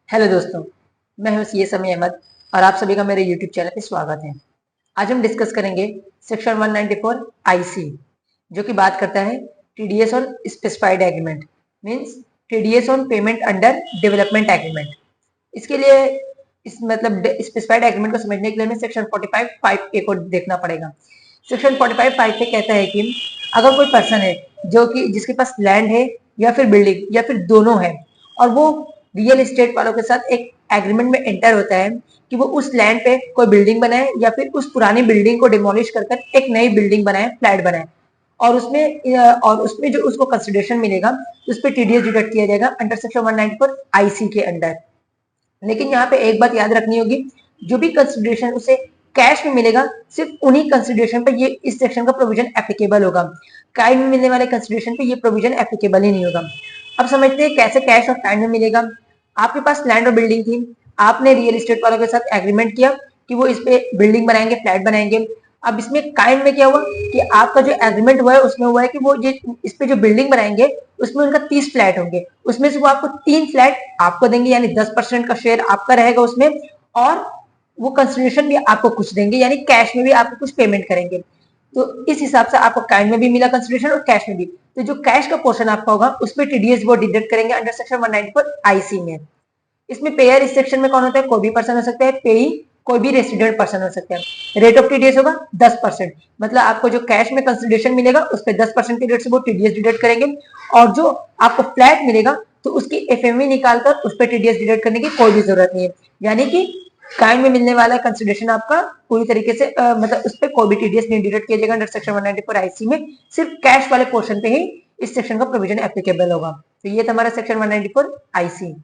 Hello दोस्तों, मैं हूं सीएसएम अहमद और आप सभी का मेरे यूट्यूब चैनल पे स्वागत है। आज हम डिस्कस करेंगे सेक्शन 194 आईसी, जो कि बात करता है TDS on specified agreement, means TDS on payment under development agreement. इसके लिए इस मतलब स्पेसिफाइड एग्रीमेंट को समझने के लिए हमें सेक्शन 45(5)(a) को देखना पड़ेगा। सेक्शन 45(5) पे कहता है कि अगर कोई पर्सन है जो कि जिसके पास लैंड है या फिर बिल्डिंग या फिर दोनों है और वो रियल एस्टेट वालों के साथ एक एग्रीमेंट में एंटर होता है कि वो उस लैंड पे कोई बिल्डिंग बनाए या फिर उस पुरानी बिल्डिंग को डिमोलिश कर एक नई बिल्डिंग बनाए, फ्लैट बनाए, और उसमें जो उसको कंसिडरेशन मिलेगा उस पर टीडीएस डिडक्ट किया जाएगा अंडर सेक्शन 194 आईसी के अंडर। लेकिन यहाँ पे एक बात याद रखनी होगी, जो भी कंसिडरेशन उसे कैश में मिलेगा सिर्फ उन्हीं कंसिडरेशन पे ये इस सेक्शन का प्रोविजन एप्लीकेबल होगा। काइंड में मिलने वाले कंसिडरेशन पे ये प्रोविजन एप्लीकेबल ही नहीं होगा। अब समझते हैं कैसे कैश और काइंड में मिलेगा। आपके पास लैंड और बिल्डिंग थी, आपने रियल एस्टेट वालों के साथ एग्रीमेंट किया कि वो इस पे बिल्डिंग बनाएंगे, फ्लैट बनाएंगे। अब इसमें काइंड में क्या हुआ कि आपका जो एग्रीमेंट हुआ है उसमें हुआ है कि वो ये इस पे जो बिल्डिंग बनाएंगे उसमें उनका 30 फ्लैट होंगे, उसमें से वो आपको 3 फ्लैट आपको देंगे, यानी 10% का शेयर आपका रहेगा उसमें, और वो कंसिडरेशन भी आपको कुछ देंगे, यानी कैश में भी आपको कुछ पेमेंट करेंगे। तो इस हिसाब से आपको काइंड में भी मिला कंसिडरेशन और कैश में भी। तो जो कैश का पोर्शन आपका होगा उसमें टीडीएस वो डिडक्ट करेंगे अंडर सेक्शन 194 आईसी में। इसमें पेयर इस सेक्शन में कौन होता है? कोई भी पर्सन हो सकता है, पेई कोई भी रेसिडेंट पर्सन हो सकता है। रेट ऑफ टीडीएस होगा 10%, मतलब आपको जो कैश में कंसिडरेशन मिलेगा उस पर 10% के रेट से वो टीडीएस डिडक्ट करेंगे, और जो आपको फ्लैट मिलेगा तो उसकी एफएमवी निकालकर उस पर टीडीएस डिडक्ट करने की कोई भी जरूरत नहीं है। यानी कि काइंड में मिलने वाला कंसिडरेशन आपका पूरी तरीके से मतलब उस पर कोई भी टीडीएस नहीं डिडक्ट किया जाएगा अंडर सेक्शन 194 आईसी में। सिर्फ कैश वाले पोर्शन पे ही इस सेक्शन का प्रोविजन एप्लीकेबल होगा। तो ये था हमारा सेक्शन 194 आईसी।